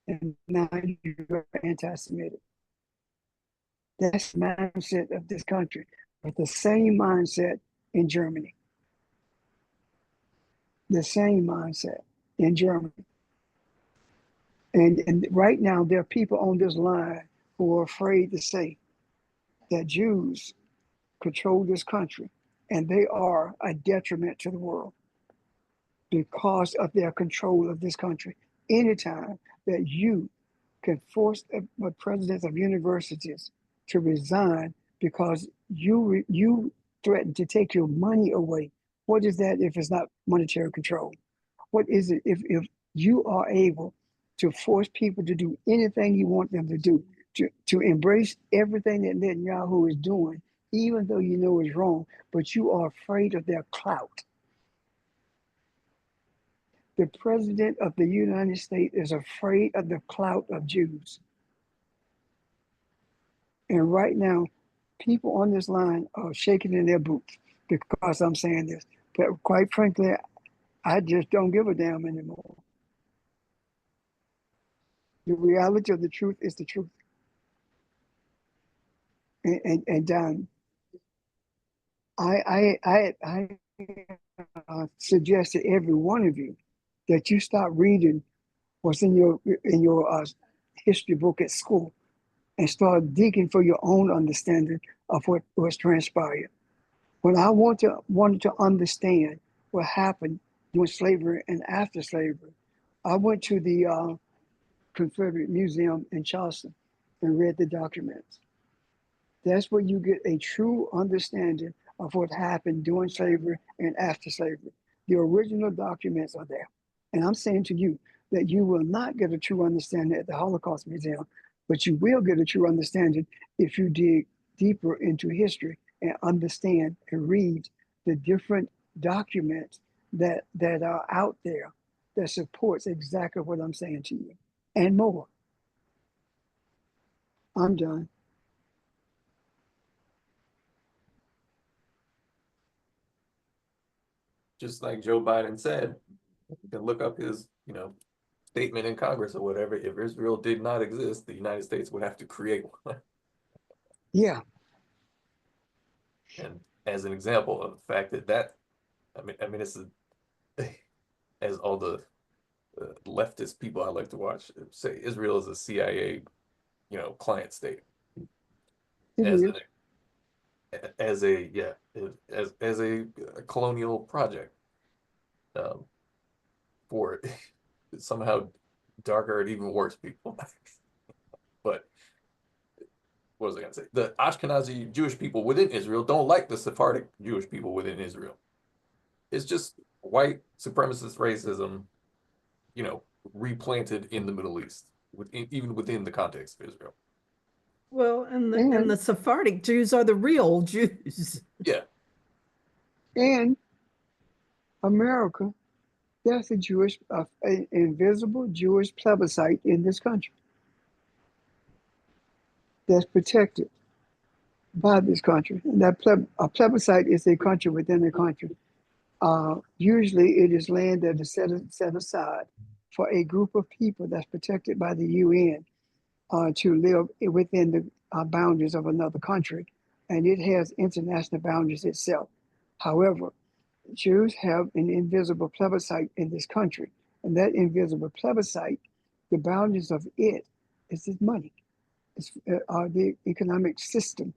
and now you're anti-Semitic. That's the mindset of this country, but the same mindset in Germany. The same mindset in Germany. And right now, there are people on this line who are afraid to say that Jews control this country, and they are a detriment to the world because of their control of this country. Anytime that you can force the presidents of universities to resign because you threaten to take your money away, what is that if it's not monetary control? What is it if you are able to force people to do anything you want them to do, to embrace everything that Netanyahu is doing, even though you know it's wrong, but you are afraid of their clout? The president of the United States is afraid of the clout of Jews. And right now, people on this line are shaking in their boots because I'm saying this. But quite frankly, I just don't give a damn anymore. The reality of the truth is the truth. And I suggest to every one of you that you start reading what's in your history book at school and start digging for your own understanding of what was transpired. When I wanted to understand what happened during slavery and after slavery, I went to the Confederate Museum in Charleston and read the documents. That's where you get a true understanding of what happened during slavery and after slavery. The original documents are there. And I'm saying to you, that you will not get a true understanding at the Holocaust Museum, but you will get a true understanding if you dig deeper into history and understand and read the different documents that are out there that supports exactly what I'm saying to you and more. I'm done. Just like Joe Biden said, you can look up his, statement in Congress or whatever. If Israel did not exist, the United States would have to create one. Yeah. And as an example of the fact that I mean, it's as all the leftist people I like to watch say, Israel is a CIA, client state. It as is. as a colonial project, for somehow darker and even worse people. But what was I gonna say? The Ashkenazi Jewish people within Israel don't like the Sephardic Jewish people within Israel. It's just white supremacist racism, replanted in the Middle East, even within the context of Israel. Well, and the Sephardic Jews are the real Jews. Yeah. And America, there's a Jewish, an invisible Jewish plebiscite in this country that's protected by this country. And that a plebiscite is a country within a country. Usually it is land that is set aside for a group of people that's protected by the UN to live within the boundaries of another country. And it has international boundaries itself. However, Jews have an invisible plebiscite in this country. And that invisible plebiscite, the boundaries of it is its money. It's the economic system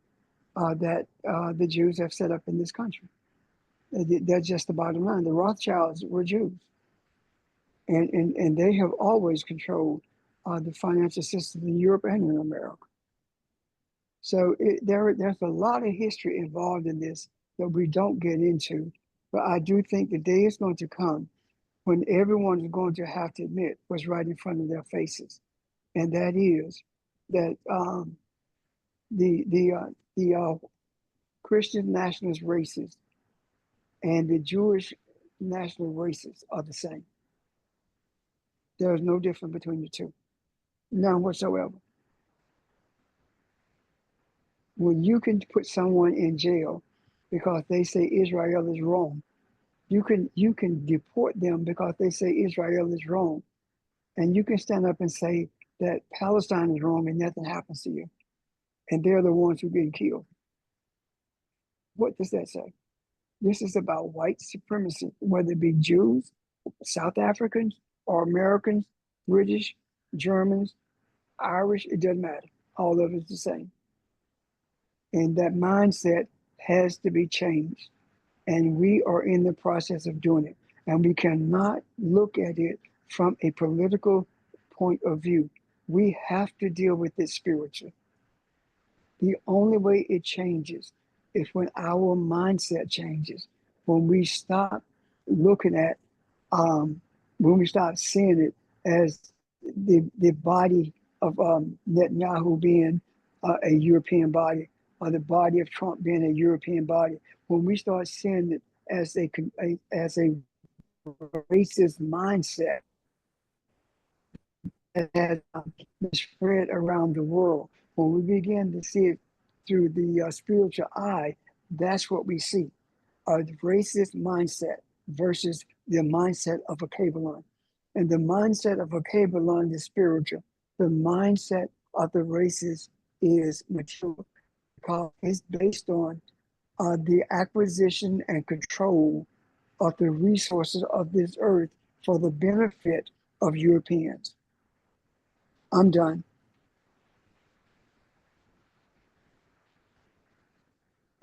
that the Jews have set up in this country. That's just the bottom line. The Rothschilds were Jews. And they have always controlled the financial system in Europe and in America. So there's a lot of history involved in this that we don't get into. But I do think the day is going to come when everyone is going to have to admit what's right in front of their faces. And that is that the Christian nationalist races and the Jewish national races are the same. There is no difference between the two, none whatsoever. When you can put someone in jail because they say Israel is wrong, you can deport them because they say Israel is wrong, and you can stand up and say that Palestine is wrong and nothing happens to you, and they're the ones who get killed. What does that say? This is about white supremacy, whether it be Jews, South Africans, or Americans, British, Germans, Irish, it doesn't matter. All of it's the same. And that mindset has to be changed. And we are in the process of doing it. And we cannot look at it from a political point of view. We have to deal with it spiritually. The only way it changes is when our mindset changes, when we stop looking at, when we stop seeing it as the body of Netanyahu being a European body, or the body of Trump being a European body. When we start seeing it as a racist mindset that has been spread around the world, when we begin to see it through the spiritual eye, that's what we see: a racist mindset versus the mindset of a Kabbalah. And the mindset of a Kabbalah is spiritual. The mindset of the racists is material, because it's based on the acquisition and control of the resources of this earth for the benefit of Europeans. I'm done.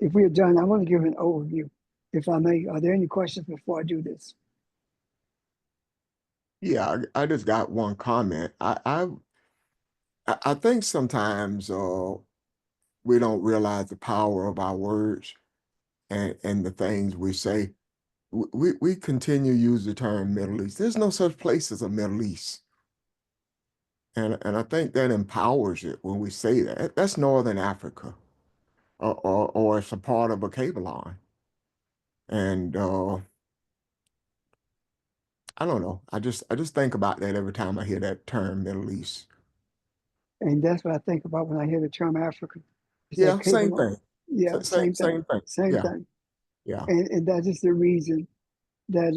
If we are done, I want to give an overview, if I may. Are there any questions before I do this? Yeah, I just got one comment. I think sometimes we don't realize the power of our words and the things we say. we continue to use the term Middle East. There's no such place as a Middle East. And I think that empowers it when we say that. That's Northern Africa, or it's a part of a cable line. And I don't know. I just think about that every time I hear that term Middle East. And that's what I think about when I hear the term Africa. It's Yeah, that cable same line. thing. Yeah, same thing. Same thing. Same Yeah, thing. yeah. And that is the reason that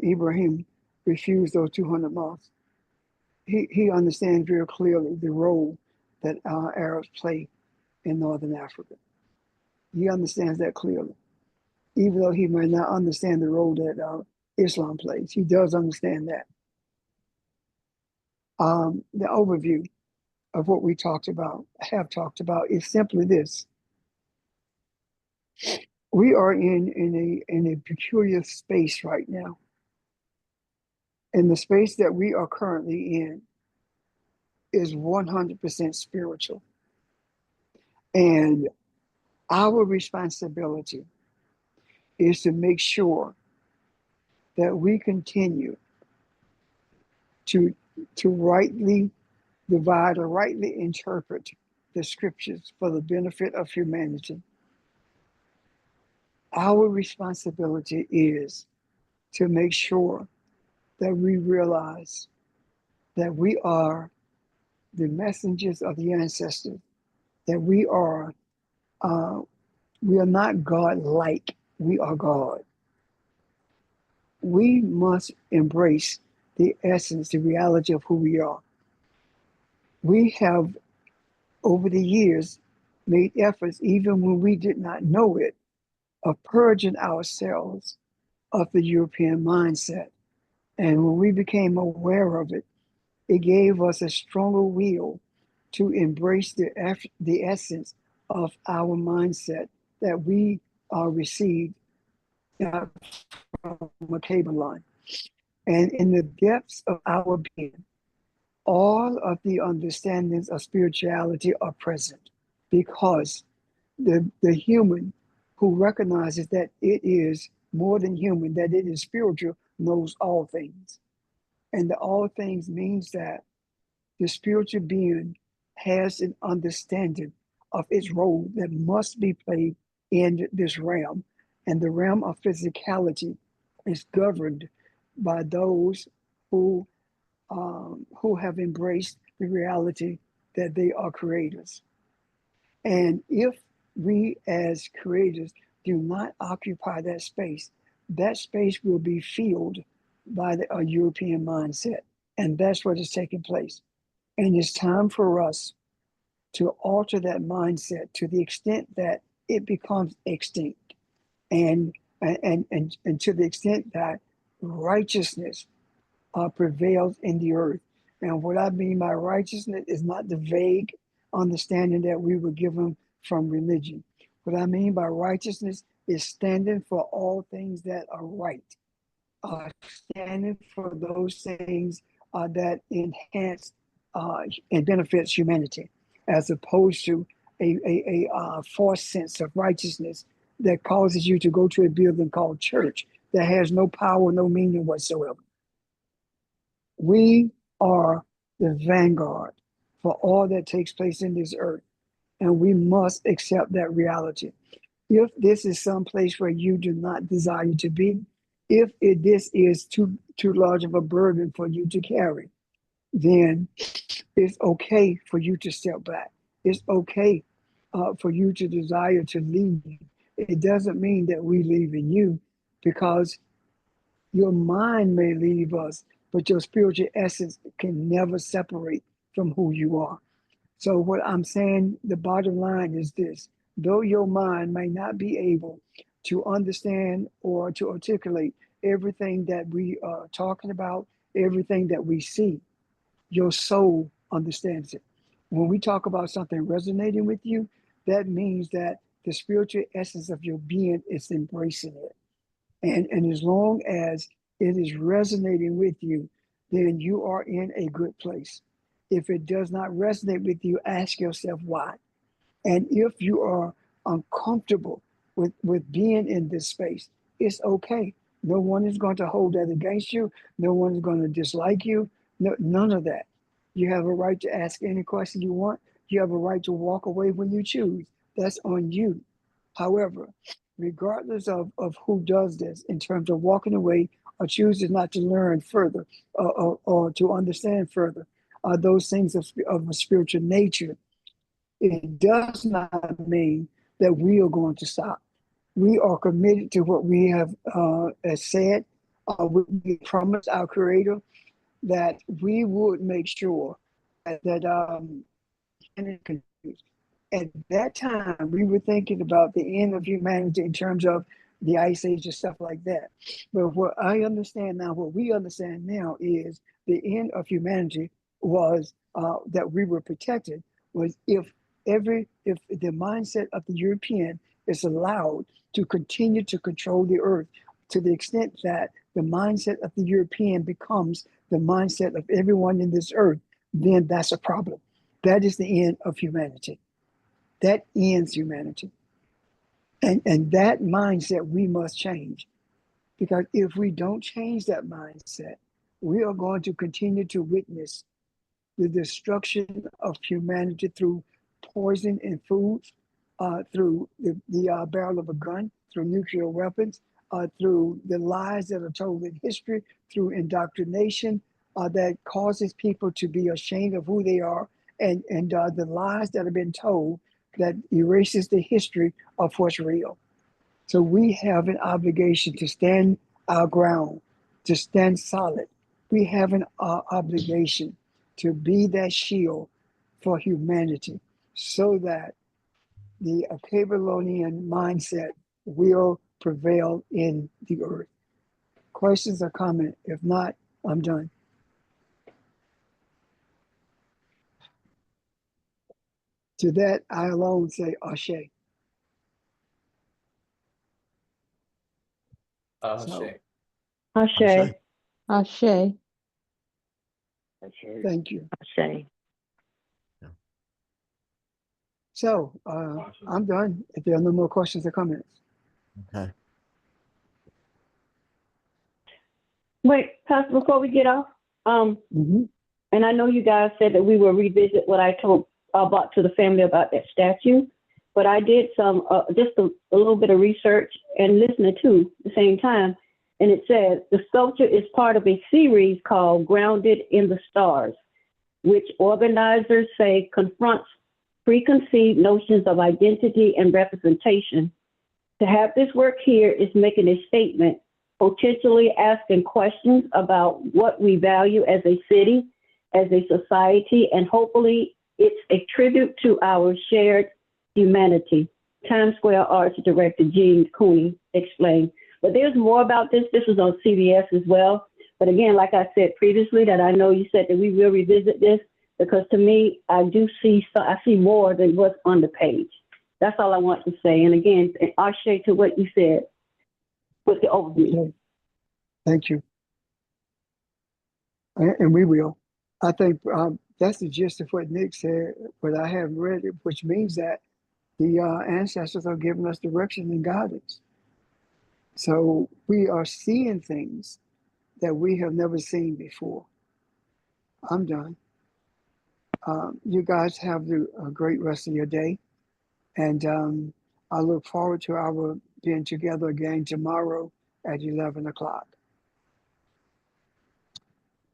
Ibrahim refused those 200 miles. He understands very clearly the role that our Arabs play in Northern Africa. He understands that clearly, even though he may not understand the role that Islam plays. He does understand that. The overview of what we have talked about, is simply this: we are in a peculiar space right now, and the space that we are currently in is 100% spiritual, and our responsibility is to make sure that we continue to rightly divide or rightly interpret the scriptures for the benefit of humanity. Our responsibility is to make sure that we realize that we are the messengers of the ancestors, that we are not God-like, we are God. We must embrace the essence, the reality of who we are. We have, over the years, made efforts, even when we did not know it, of purging ourselves of the European mindset. And when we became aware of it, it gave us a stronger will to embrace the essence of our mindset that we received from a cable line. And in the depths of our being, all of the understandings of spirituality are present, because the human who recognizes that it is more than human, that it is spiritual, knows all things. And the all things means that the spiritual being has an understanding of its role that must be played in this realm. And the realm of physicality is governed by those who have embraced the reality that they are creators. And if we as creators do not occupy that space will be filled by a European mindset. And that's what is taking place. And it's time for us to alter that mindset to the extent that it becomes extinct, and to the extent that righteousness prevails in the earth. And what I mean by righteousness is not the vague understanding that we were given from religion. What I mean by righteousness is standing for all things that are right, standing for those things that enhance and benefits humanity, as opposed to a false sense of righteousness that causes you to go to a building called church that has no power, no meaning whatsoever. We are the vanguard for all that takes place in this earth, and we must accept that reality. If this is some place where you do not desire to be, if this is too large of a burden for you to carry, then it's okay for you to step back. It's okay for you to desire to leave. It doesn't mean that we leave in you, because your mind may leave us, but your spiritual essence can never separate from who you are. So what I'm saying, the bottom line is this: though your mind may not be able to understand or to articulate everything that we are talking about, everything that we see, your soul understands it. When we talk about something resonating with you, that means that the spiritual essence of your being is embracing it. And as long as it is resonating with you, then you are in a good place. If it does not resonate with you, ask yourself why. And if you are uncomfortable with being in this space, It's okay. No one is going to hold that against you. No one is going to dislike you. No, none of that. You have a right to ask any question you want. You have a right to walk away when you choose. That's on you. However, regardless of who does this in terms of walking away or chooses not to learn further or to understand further, those things of a spiritual nature, it does not mean that we are going to stop. We are committed to what we have said. We promised our Creator that we would make sure that at that time we were thinking about the end of humanity in terms of the ice age and stuff like that. But what I understand now, what we understand now, is the end of humanity was that we were protected was if the mindset of the European is allowed to continue to control the earth to the extent that the mindset of the European becomes the mindset of everyone in this earth, then that's a problem. That is the end of humanity. That ends humanity. And that mindset we must change. Because if we don't change that mindset, we are going to continue to witness the destruction of humanity through poison in foods, through the barrel of a gun, through nuclear weapons, through the lies that are told in history, through indoctrination that causes people to be ashamed of who they are, and the lies that have been told that erases the history of what's real. So we have an obligation to stand our ground, to stand solid. We have an obligation to be that shield for humanity so that the Babylonian mindset will prevail in the earth. Questions or comment? If not, I'm done. To that, I alone say Ashe. So, Ashe. Ashe. thank you. Ashe. So I'm done. If there are no more questions or comments. Okay. Wait, Pastor, before we get off, Mhm. and I know you guys said that we will revisit what I told about to the family about that statue, but I did some just a little bit of research and listening too at the same time, and it says the sculpture is part of a series called Grounded in the Stars, which organizers say confronts preconceived notions of identity and representation. To have this work here is making a statement, potentially asking questions about what we value as a city, as a society, and hopefully it's a tribute to our shared humanity. Times Square Arts Director Gene Cooney explained. But there's more about this. This is on CBS as well. But again, like I said previously, that I know you said that we will revisit this, because to me, I see more than what's on the page. That's all I want to say. And again, Ashe to what you said with the overview. Okay. Thank you. And we will. I think that's the gist of what Nick said, but I haven't read it, which means that the ancestors are giving us direction and guidance. So we are seeing things that we have never seen before. I'm done. You guys have a great rest of your day. And I look forward to our being together again tomorrow at 11 o'clock.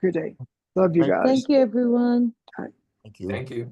Good day. Love you guys. Thank you, everyone. Thank you. Thank you.